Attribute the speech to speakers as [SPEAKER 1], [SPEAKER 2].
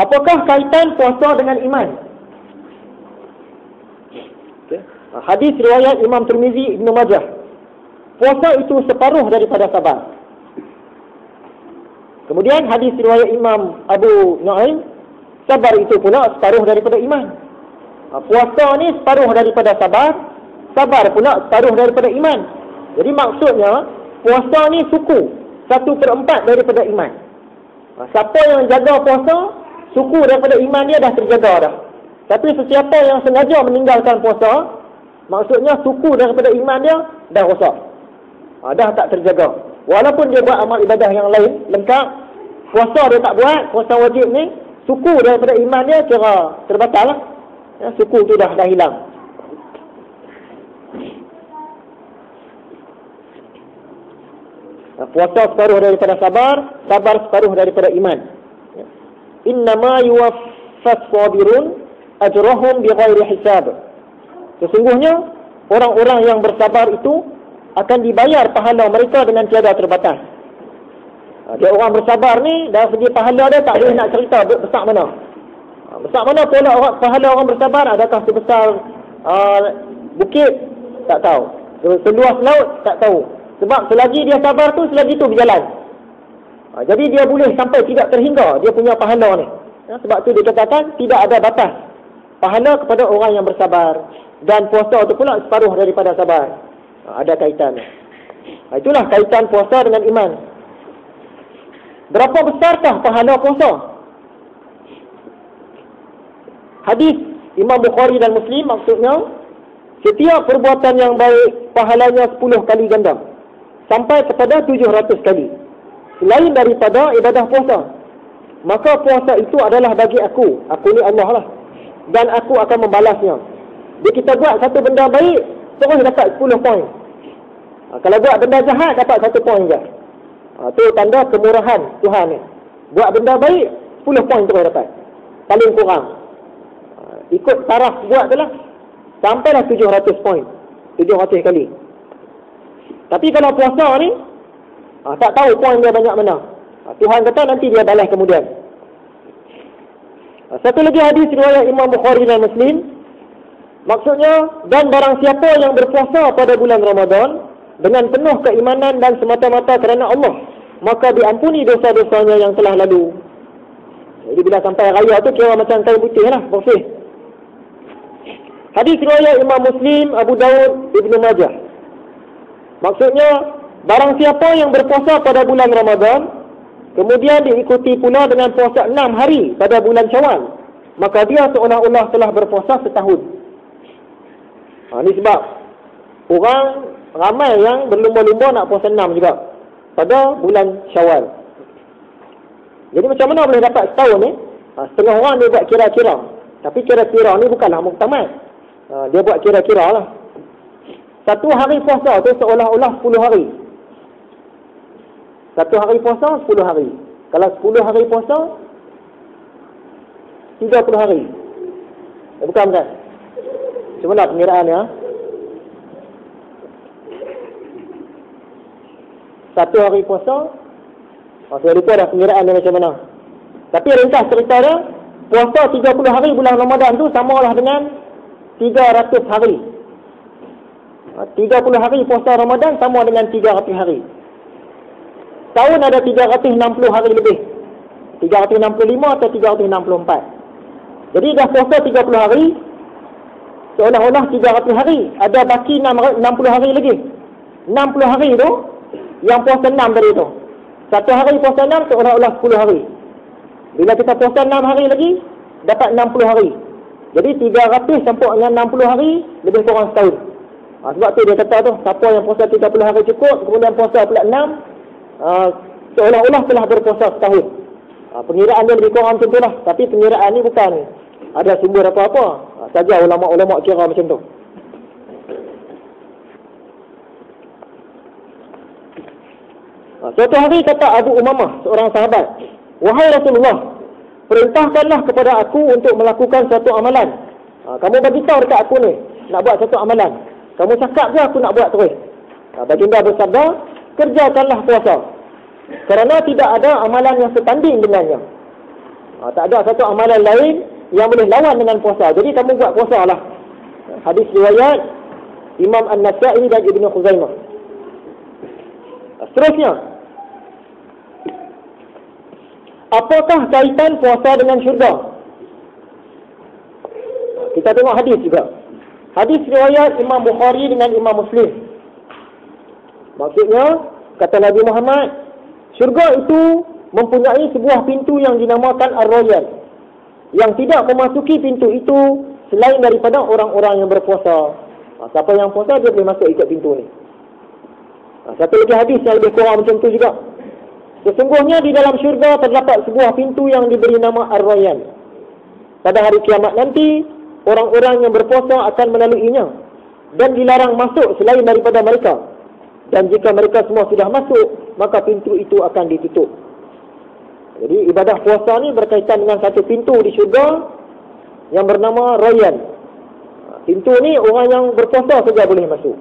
[SPEAKER 1] Apakah kaitan puasa dengan iman? Okay. Hadis riwayat Imam Tirmizi, Ibnu Majah. Puasa itu separuh daripada sabar. Kemudian hadis riwayat Imam Abu Nu'aim, sabar itu pula separuh daripada iman. Puasa ni separuh daripada sabar, sabar pula separuh daripada iman. Jadi maksudnya puasa ni suku 1/4 daripada iman. Siapa yang jaga puasa, suku daripada iman dia dah terjaga dah. Tapi sesiapa yang sengaja meninggalkan puasa, maksudnya suku daripada iman dia dah rosak, dah tak terjaga. Walaupun dia buat amal ibadah yang lain lengkap, puasa dia tak buat, puasa wajib ni, suku daripada iman dia kira terbatal lah. Suku tu dah hilang. Puasa separuh daripada sabar, sabar separuh daripada iman. Innama yuwaffas sabirun ajrahum bighairi hisab. Sesungguhnya orang-orang yang bersabar itu akan dibayar pahala mereka dengan tiada terbatas. Dia orang bersabar ni, dari segi pahala dia tak boleh nak cerita besar mana. Besar mana pula pahala orang bersabar? Adakah sebesar bukit? Tak tahu. Seluas laut? Tak tahu. Sebab selagi dia sabar tu, selagi tu berjalan. Jadi dia boleh sampai tidak terhingga dia punya pahala ni. Sebab tu dikatakan tidak ada batas pahala kepada orang yang bersabar. Dan puasa tu pula separuh daripada sabar. Ada kaitan. Itulah kaitan puasa dengan iman. Berapa besarkah pahala puasa? Hadis Imam Bukhari dan Muslim maksudnya, setiap perbuatan yang baik pahalanya 10 kali ganda, sampai kepada 700 kali, selain daripada ibadah puasa. Maka puasa itu adalah bagi aku ni Allah lah, dan aku akan membalasnya. Bila kita buat satu benda baik, terus dapat 10 poin. Kalau buat benda jahat, dapat 1 poin je. Itu tanda kemurahan Tuhan ni. Buat benda baik, 10 poin terus dapat, paling kurang. Ikut taraf buat tu lah, sampailah 700 poin, 700 kali. Tapi kalau puasa ni, tak tahu poin dia banyak mana. Tuhan kata nanti dia balas kemudian. Satu lagi hadis riwayat Imam Bukhari dan Muslim, maksudnya, dan barang siapa yang berpuasa pada bulan Ramadan dengan penuh keimanan dan semata-mata kerana Allah, maka diampuni dosa-dosanya yang telah lalu. Jadi bila sampai raya tu kira macam kain putih lah, bersih. Hadis riwayat Imam Muslim, Abu Daud, Ibnu Majah. Maksudnya, barang siapa yang berpuasa pada bulan Ramadan, kemudian diikuti pula dengan puasa 6 hari pada bulan Syawal, maka dia seolah-olah telah berpuasa setahun. Ini sebab orang ramai yang berlumba-lumba nak puasa 6 juga pada bulan Syawal. Jadi macam mana boleh dapat setahun ni? Setengah orang dia buat kira-kira. Tapi kira-kira ni bukanlah muktamad. Dia buat kira-kira lah. Satu hari puasa tu seolah-olah 10 hari. Satu hari puasa 10 hari. Kalau 10 hari puasa 30 hari. Bukan? Macam mana pengiraannya? Satu hari puasa, saya lupa dah pengiraan dia macam mana. Tapi ringkas cerita dia, puasa 30 hari bulan Ramadan tu samalah dengan 300 hari. 30 hari puasa Ramadan sama dengan 300 hari. Tahun ada 360 hari lebih. 365 atau 364. Jadi dah puasa 30 hari, seolah-olah 300 hari. Ada baki 60 hari lagi. 60 hari tu, yang puasa 6 dari tu. Satu hari puasa 6 seolah-olah 10 hari. Bila kita puasa 6 hari lagi, dapat 60 hari. Jadi 300 campur dengan 60 hari, lebih kurang setahun. Sebab tu dia kata tu, siapa yang puasa 30 hari cukup, kemudian puasa pula 6, seolah-olah telah berpuasa setahun. Pengiraan dia lebih kurang macam tu lah. Tapi pengiraan ni bukan ada sumber apa-apa. Saja ulama-ulama kira macam tu. Suatu hari kata Abu Umamah, seorang sahabat, "Wahai Rasulullah, perintahkanlah kepada aku untuk melakukan satu amalan. Kamu beritahu dekat aku ni, nak buat satu amalan. Kamu cakap je aku nak buat terus." Baginda bersabda, "Kerjakanlah puasa, kerana tidak ada amalan yang setanding dengannya." Tak ada satu amalan lain yang boleh lawan dengan puasa. Jadi kamu buat puasa lah. Hadis riwayat Imam An-Nasa'i dan Ibn Khuzaimah. Seterusnya, apakah kaitan puasa dengan syurga? Kita tengok hadis juga. Hadis riwayat Imam Bukhari dengan Imam Muslim. Maksudnya, kata Nabi Muhammad, syurga itu mempunyai sebuah pintu yang dinamakan Ar-Rayyan, yang tidak memasuki pintu itu selain daripada orang-orang yang berpuasa. Siapa yang puasa, dia boleh masuk ikut pintu ni. Satu lagi hadis yang lebih kurang macam tu juga. Sesungguhnya di dalam syurga terdapat sebuah pintu yang diberi nama Ar-Rayyan. Pada hari kiamat nanti, orang-orang yang berpuasa akan melaluinya dan dilarang masuk selain daripada mereka. Dan jika mereka semua sudah masuk, maka pintu itu akan ditutup. Jadi ibadah puasa ni berkaitan dengan satu pintu di syurga yang bernama Rayyan. Pintu ni orang yang berpuasa saja boleh masuk.